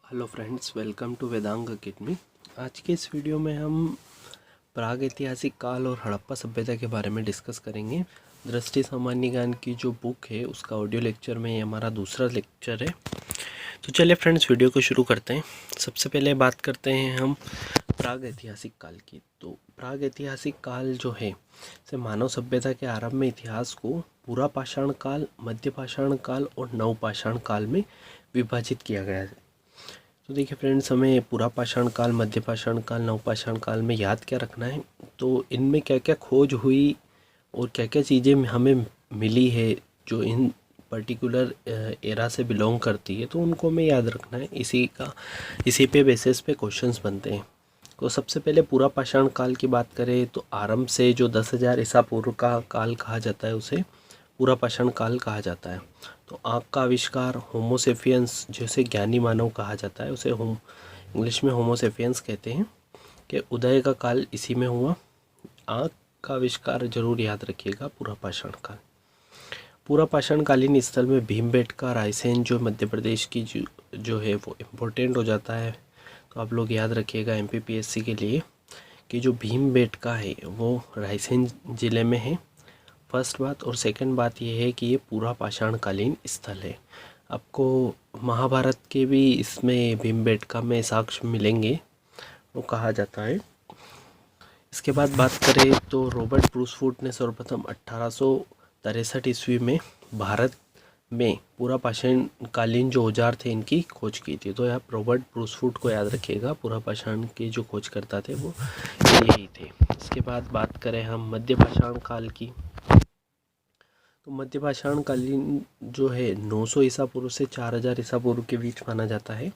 Hello friends, welcome to Vedang academy. आज के इस वीडियो में हम प्रागैतिहासिक काल और हड़प्पा सभ्यता के बारे में डिस्कस करेंगे। दृष्टि सामान्य ज्ञान की जो बुक है उसका ऑडियो लेक्चर में ये हमारा दूसरा लेक्चर है। तो चलिए फ्रेंड्स, वीडियो को शुरू करते हैं। सबसे पहले बात करते हैं हम प्रागैतिहासिक काल की। तो प्रागैतिहासिक काल जो है से मानव सभ्यता के आरंभ में इतिहास को पूरा पाषाण काल, मध्य पाषाण काल और नव पाषाण काल में विभाजित किया गया है। तो देखिए फ्रेंड्स, हमें पूरा पाषाण काल, मध्य पाषाण काल, नव पाषाण काल में याद क्या रखना है, तो इनमें क्या क्या खोज हुई और क्या क्या चीज़ें हमें मिली है जो इन पर्टिकुलर एरा से बिलोंग करती है, तो उनको हमें याद रखना है। इसी पे बेसिस पे क्वेश्चंस बनते हैं। तो सबसे पहले पूरा पाषाण काल की बात करें तो आरंभ से जो 10,000 ईसा पूर्व का काल कहा जाता है उसे पूरा पाषाण काल कहा जाता है। तो आँख का आविष्कार, होमोसेपियंस जैसे ज्ञानी मानव कहा जाता है उसे इंग्लिश में होमोसेपियंस कहते हैं, कि उदय का काल इसी में हुआ। आँख का आविष्कार जरूर याद रखिएगा, पूरा पाषाण काल। पूरा पाषाण कालीन स्थल में भीमबेटका, रायसेन जो मध्य प्रदेश की जो है वो इम्पोर्टेंट हो जाता है। तो आप लोग याद रखिएगा MPPSC के लिए कि जो भीमबेटका है वो रायसेन ज़िले में है, फर्स्ट बात। और सेकंड बात ये है कि ये पूरा पाषाणकालीन स्थल है। आपको महाभारत के भी इसमें भीमबेटका में साक्ष्य मिलेंगे, वो कहा जाता है। इसके बाद बात करें तो रॉबर्ट ब्रूसफूट ने सर्वप्रथम 1863 ईस्वी में भारत में पूरा पाषाणकालीन जो औजार थे इनकी खोज की थी। तो आप रॉबर्ट ब्रूसफूट को याद रखिएगा, पूरा पाषाण के जो खोजकर्ता थे वो यही थे। इसके बाद बात करें हम मध्य पाषाण काल की, तो मध्य पाषाण कालीन जो है 900 ईसा पूर्व से 4000 ईसा पूर्व के बीच माना जाता है।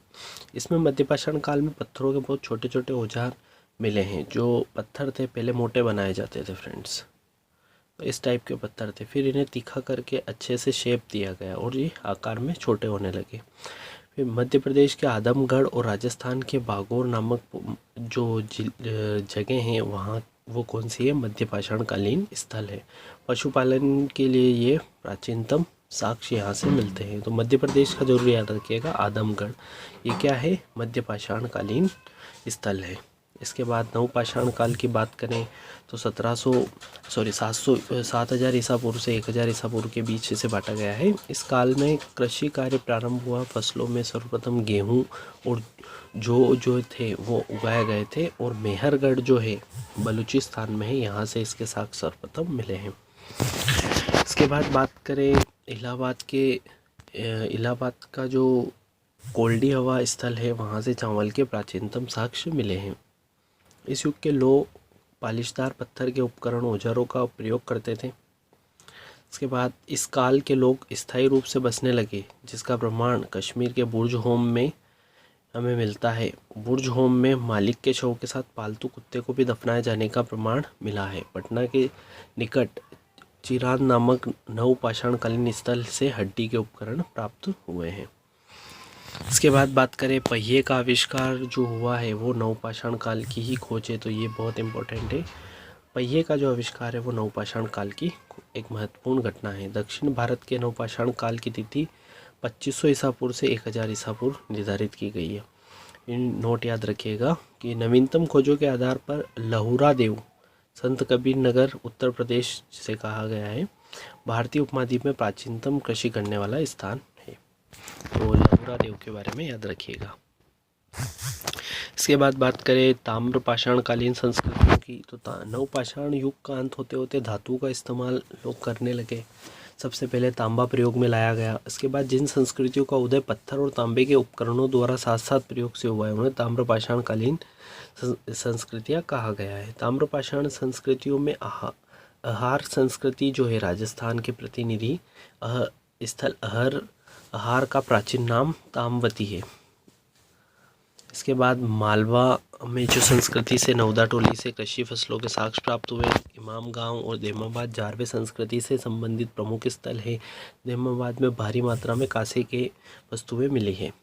इसमें मध्य पाषाण काल में पत्थरों के बहुत छोटे छोटे औजार मिले हैं। जो पत्थर थे पहले मोटे बनाए जाते थे फ्रेंड्स, तो इस टाइप के पत्थर थे, फिर इन्हें तीखा करके अच्छे से शेप दिया गया और ये आकार में छोटे होने लगे। फिर मध्य प्रदेश के आदमगढ़ और राजस्थान के बागोर नामक जो जगह हैं वहाँ वो कौन सी है, मध्य पाषाणकालीन स्थल है। पशुपालन के लिए ये प्राचीनतम साक्ष्य यहाँ से मिलते हैं। तो मध्य प्रदेश का जरूर याद रखिएगा, आदमगढ़, ये क्या है, मध्य पाषाणकालीन स्थल है। इसके बाद नवपाषाण काल की बात करें तो 7,000 ईसा पूर्व से 1,000 ईसा पूर्व के बीच इसे बांटा गया है। इस काल में कृषि कार्य प्रारंभ हुआ। फसलों में सर्वप्रथम गेहूँ और जो थे वो उगाए गए थे। और मेहरगढ़ जो है बलूचिस्तान में है, यहाँ से इसके साक्ष्य सर्वप्रथम मिले हैं। इसके बाद बात करें इलाहाबाद का जो कोल्डी हवा स्थल है, वहाँ से चावल के प्राचीनतम साक्ष्य मिले हैं। इस युग के लोग पालिशदार पत्थर के उपकरण औजारों का प्रयोग करते थे। इसके बाद इस काल के लोग स्थायी रूप से बसने लगे, जिसका प्रमाण कश्मीर के बुर्ज होम में हमें मिलता है। बुर्ज होम में मालिक के शव के साथ पालतू कुत्ते को भी दफनाए जाने का प्रमाण मिला है। पटना के निकट चिराद नामक नवपाषाणकालीन स्थल से हड्डी के उपकरण प्राप्त हुए हैं। इसके बाद बात करें पहिए का आविष्कार जो हुआ है वो नवपाषाण काल की ही खोज है, तो ये बहुत इम्पोर्टेंट है। पहिए का जो आविष्कार है वो नवपाषाण काल की एक महत्वपूर्ण घटना है। दक्षिण भारत के नवपाषाण काल की तिथि 2500 ईसा पूर्व से 1000 ईसा पूर्व निर्धारित की गई है। इन नोट याद रखिएगा कि नवीनतम खोजों के आधार पर लहुरा देव, संत कबीर नगर, उत्तर प्रदेश जिसे कहा गया है, भारतीय उपमहाद्वीप में प्राचीनतम कृषि करने वाला स्थान है। तो लहुरा देव के बारे में याद रखिएगा। इसके बाद बात करें ताम्र पाषाणकालीन संस्कृतियों की, तो नवपाषाण युग का अंत होते होते धातु का इस्तेमाल लोग करने लगे। सबसे पहले तांबा प्रयोग में लाया गया। इसके बाद जिन संस्कृतियों का उदय पत्थर और तांबे के उपकरणों द्वारा साथ साथ प्रयोग से हुआ है उन्हें ताम्र पाषाणकालीन संस्कृतियाँ कहा गया है। ताम्र पाषाण संस्कृतियों में अहार संस्कृति जो है राजस्थान के प्रतिनिधि स्थल अहार का प्राचीन नाम तामवती है। इसके बाद मालवा में जो संस्कृति से नवदा टोली से कृषि फसलों के साक्ष्य प्राप्त हुए। इमाम गांव और देमाबाद जारवे संस्कृति से संबंधित प्रमुख स्थल है। देमाबाद में भारी मात्रा में कांसे के वस्तुएं मिली हैं,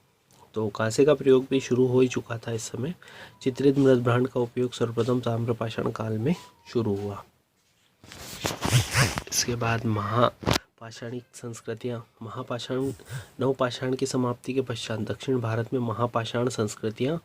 तो कांसे का प्रयोग भी शुरू हो ही चुका था इस समय। चित्रित मृद भांड का उपयोग सर्वप्रथम ताम्रपाषाण काल में शुरू हुआ। इसके बाद पाषाणिक संस्कृतियाँ। महापाषाण नवपाषाण की समाप्ति के पश्चात दक्षिण भारत में महापाषाण संस्कृतियाँ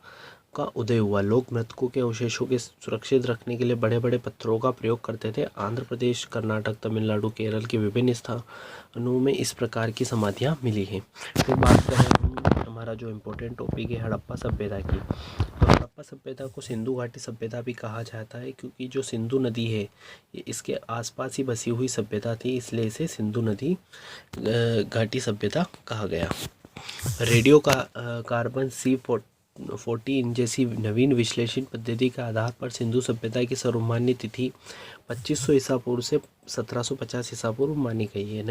का उदय हुआ। लोग मृतकों के अवशेषों के सुरक्षित रखने के लिए बड़े बड़े पत्थरों का प्रयोग करते थे। आंध्र प्रदेश, कर्नाटक, तमिलनाडु, केरल के विभिन्न स्थानों में इस प्रकार की समाधियाँ मिली हैं। फिर बात करें हम हमारा जो इम्पोर्टेंट टॉपिक है हड़प्पा सभ्यता की, तो हड़प्पा सभ्यता को सिंधु घाटी सभ्यता भी कहा जाता है, क्योंकि जो सिंधु नदी है ये इसके आसपास ही बसी हुई सभ्यता थी, इसलिए इसे सिंधु नदी घाटी सभ्यता कहा गया। रेडियो का कार्बन C14 जैसी नवीन विश्लेषण पद्धति के आधार पर सिंधु सभ्यता की सर्वमान्य तिथि 2500 ईसा पूर्व से 1750 ईसा पूर्व मानी गई है।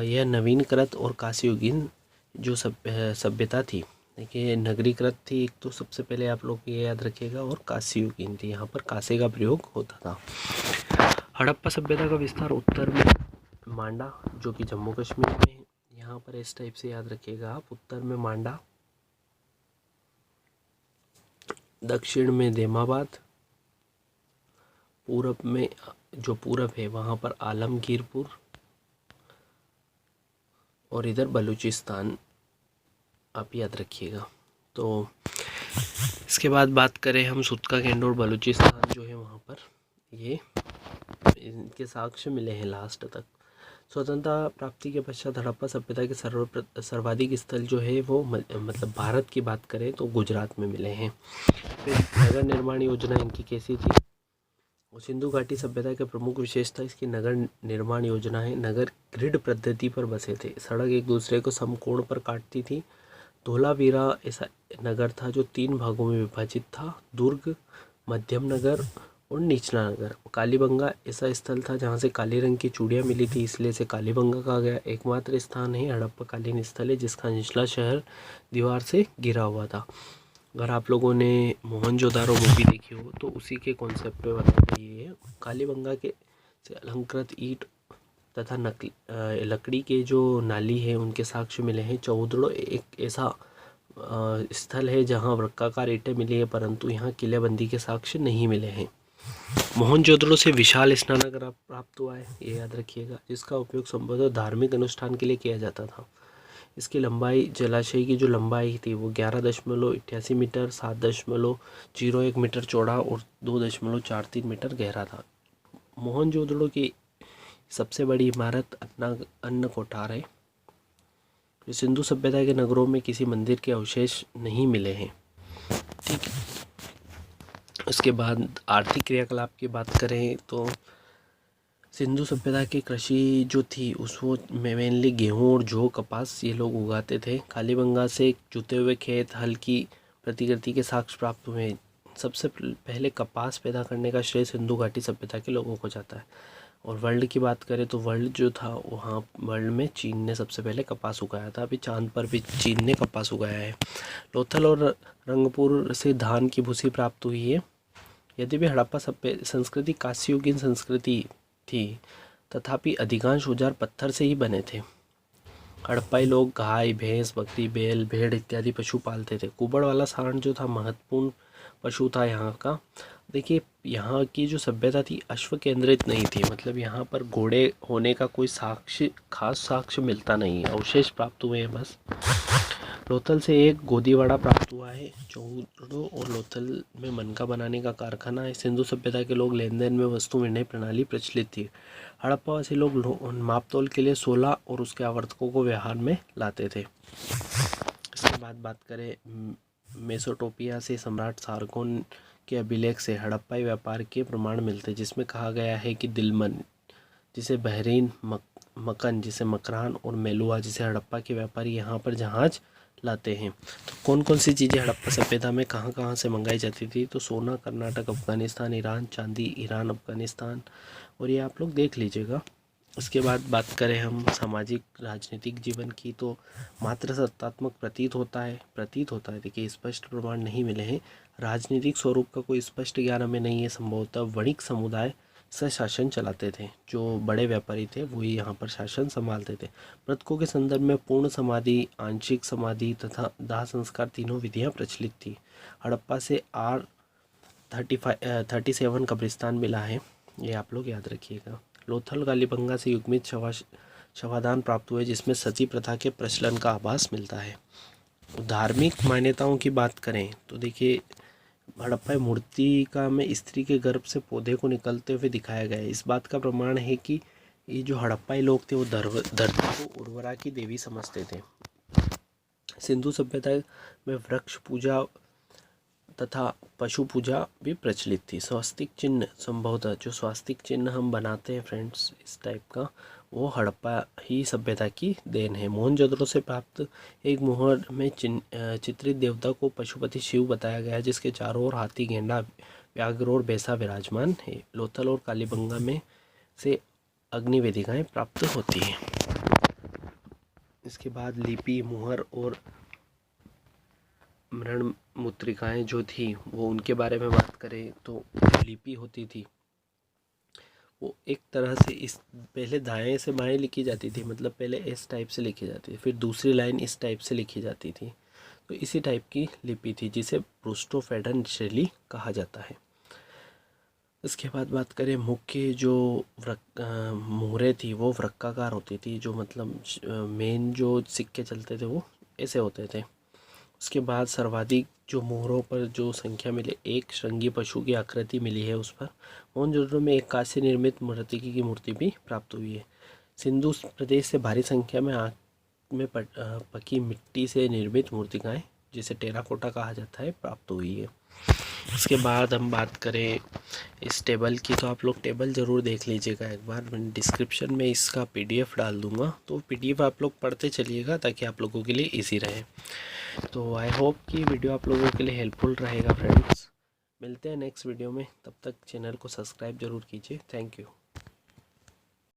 यह नवीनकृत और कांस्ययुगीन जो सभ्यता थी, देखिए नगरीकृत थी एक तो सबसे पहले आप लोग ये याद रखिएगा, और कांस्ययुगीन थी, यहाँ पर कांसे का प्रयोग होता था। हड़प्पा सभ्यता का विस्तार उत्तर में मांडा जो कि जम्मू कश्मीर में है, यहाँ पर इस टाइप से याद रखिएगा आप, उत्तर में मांडा, दक्षिण में देमाबाद, पूरब में जो पूरब है वहाँ पर आलमगीरपुर, और इधर बलूचिस्तान आप याद रखिएगा। तो इसके बाद बात करें हम सुतका केंद्र और बलूचिस्तान जो है वहाँ पर ये इनके साक्ष्य मिले हैं लास्ट तक। स्वतंत्रता प्राप्ति के पश्चात हड़प्पा सभ्यता के सर्वाधिक स्थल जो है वो मतलब भारत की बात करें तो गुजरात में मिले हैं। फिर नगर निर्माण योजना इनकी कैसी थी, और सिंधु घाटी सभ्यता के प्रमुख विशेषता इसकी नगर निर्माण योजना है। नगर ग्रिड पद्धति पर बसे थे, सड़क एक दूसरे को समकोण पर काटती थी। धोलावीरा ऐसा नगर था जो 3 भागों में विभाजित था, दुर्ग, मध्यम नगर और निचला नगर। कालीबंगा ऐसा स्थल था जहाँ से काले रंग की चूड़ियाँ मिली थी, इसलिए इसे कालीबंगा कहा गया। एकमात्र स्थान है हड़प्पाकालीन स्थल है जिसका निचला शहर दीवार से घिरा हुआ था। अगर आप लोगों ने मोहनजोदारो मूवी देखी हो तो उसी के कॉन्सेप्ट पे बताया गया है। कालीबंगा के से अलंकृत ईंट तथा लकड़ी के जो नाली है उनके साक्ष्य मिले हैं। चौधड़ो एक ऐसा स्थल है जहां वृत्ताकार ईंटें मिली है, परंतु यहाँ किलेबंदी के साक्ष्य नहीं मिले हैं। मोहनजोदड़ो से विशाल स्नानागार प्राप्त हुआ है, ये याद रखिएगा, जिसका उपयोग संभवतः धार्मिक अनुष्ठान के लिए किया जाता था। इसकी लंबाई, जलाशय की जो लंबाई थी वो 11.88 मीटर, 7.01 मीटर चौड़ा और 2.43 मीटर गहरा था। मोहनजोदड़ो की सबसे बड़ी इमारत अन्न कोठार है। सिंधु सभ्यता के नगरों में किसी मंदिर के अवशेष नहीं मिले हैं। ठीक है, उसके बाद आर्थिक क्रियाकलाप की बात करें तो सिंधु सभ्यता की कृषि जो थी उसको मेनली गेहूँ और जौ, कपास ये लोग उगाते थे। कालीबंगा से जुते हुए खेत, हल की प्रतिकृति के साक्ष्य प्राप्त हुए। सबसे पहले कपास पैदा करने का श्रेय सिंधु घाटी सभ्यता के लोगों को जाता है। और वर्ल्ड की बात करें तो वर्ल्ड जो था वहाँ वर्ल्ड में चीन ने सबसे पहले कपास उगाया था। अभी चांद पर भी चीन ने कपास उगाया है। लोथल और रंगपुर से धान की भूसी प्राप्त हुई है। यद्यपि हड़प्पा संस्कृति कांस्ययुगीन संस्कृति थी, तथापि अधिकांश औजार पत्थर से ही बने थे। हड़प्पाई लोग गाय, भैंस, बकरी, बैल, भेड़ इत्यादि पशु पालते थे। कुबड़ वाला सारण जो था महत्वपूर्ण पशु था यहाँ का। देखिए यहाँ की जो सभ्यता थी अश्व केंद्रित नहीं थी, मतलब यहाँ पर घोड़े होने का कोई खास साक्ष्य मिलता नहीं है, अवशेष प्राप्त हुए हैं बस। लोथल से एक गोदीवाड़ा प्राप्त हुआ है। चौधड़ो और लोथल में मनका बनाने का कारखाना है। सिंधु सभ्यता के लोग लेन देन में वस्तु विनिमय प्रणाली प्रचलित थी। हड़प्पावासी लोग मापतोल के लिए 16 और उसके आवर्तकों को व्यवहार में लाते थे। इसके बाद बात करें मेसोपोटामिया से सम्राट सारगोन के अभिलेख से हड़प्पाई व्यापार के प्रमाण मिलते, जिसमें कहा गया है कि दिलमन जिसे बहरीन, मकन जिसे मकरान और मेलुआ जिसे हड़प्पा के व्यापारी यहाँ पर जहाज लाते हैं। तो कौन कौन सी चीज़ें हड़प्पा सभ्यता में कहाँ कहाँ से मंगाई जाती थी, तो सोना कर्नाटक, अफ़गानिस्तान, ईरान, चांदी ईरान, अफ़गानिस्तान, और ये आप लोग देख लीजिएगा। उसके बाद बात करें हम सामाजिक राजनीतिक जीवन की, तो मात्र सत्तात्मक प्रतीत होता है। देखिए स्पष्ट प्रमाण नहीं मिले हैं। राजनीतिक स्वरूप का कोई स्पष्ट ज्ञान हमें नहीं है। संभवतः वणिक समुदाय से शासन चलाते थे, जो बड़े व्यापारी थे वही यहाँ पर शासन संभालते थे। मृतकों के संदर्भ में पूर्ण समाधि, आंशिक समाधि तथा दाह संस्कार तीनों विधियाँ प्रचलित थी। हड़प्पा से R37 कब्रिस्तान मिला है, ये आप लोग याद रखिएगा। लोथल कालीबंगा से युग्मित शवाधान प्राप्त हुए जिसमें सती प्रथा के प्रचलन का आभास मिलता है। धार्मिक मान्यताओं की बात करें तो देखिए हड़प्पा मूर्तिका में स्त्री के गर्भ से पौधे को निकलते हुए दिखाया गया है। इस बात का प्रमाण है कि ये जो हड़प्पाई लोग थे वो धरती को उर्वरा की देवी समझते थे। सिंधु सभ्यता में वृक्ष पूजा तथा पशु पूजा भी प्रचलित थी। स्वास्तिक चिन्ह संभवतः जो स्वास्तिक चिन्ह हम बनाते हैं फ्रेंड्स इस टाइप का, वो हड़प्पा ही सभ्यता की देन है। मोहनजोदड़ो से प्राप्त एक मोहर में चित्रित देवता को पशुपति शिव बताया गया है, जिसके चारों ओर हाथी, गेंडा, व्याघ्र और भैंसा विराजमान है। लोथल और कालीबंगा में से अग्नि वेदिकाएँ प्राप्त होती हैं। इसके बाद लिपि, मुहर और मृण मुद्रिकाएँ जो थी वो उनके बारे में बात करें तो लिपि होती थी वो एक तरह से इस पहले दाएं से बाएं लिखी जाती थी, मतलब पहले इस टाइप से लिखी जाती थी, फिर दूसरी लाइन इस टाइप से लिखी जाती थी। तो इसी टाइप की लिपि थी जिसे प्रोस्टोफेडन शैली कहा जाता है। इसके बाद बात करें मुख्य जो मोहरें थी वो वृक्काकार होती थी, जो मतलब मेन जो सिक्के चलते थे वो ऐसे होते थे। उसके बाद सर्वाधिक जो मोहरों पर जो संख्या मिले, एक श्रृंगी पशु की आकृति मिली है उस पर। मोहनजोदड़ो में एक कांस्य निर्मित मृतिकी की मूर्ति भी प्राप्त हुई है। सिंधु प्रदेश से भारी संख्या में आँख में पकी मिट्टी से निर्मित मूर्तिकाएँ जिसे टेराकोटा कहा जाता है प्राप्त हुई है। उसके बाद हम बात करें इस टेबल की, तो आप लोग टेबल ज़रूर देख लीजिएगा एक बार। मैं डिस्क्रिप्शन में इसका PDF डाल दूँगा, तो PDF आप लोग पढ़ते चलिएगा ताकि आप लोगों के लिए ईजी रहे। तो आई होप कि वीडियो आप लोगों के लिए हेल्पफुल रहेगा फ्रेंड्स। मिलते हैं नेक्स्ट वीडियो में, तब तक चैनल को सब्सक्राइब ज़रूर कीजिए। Thank you.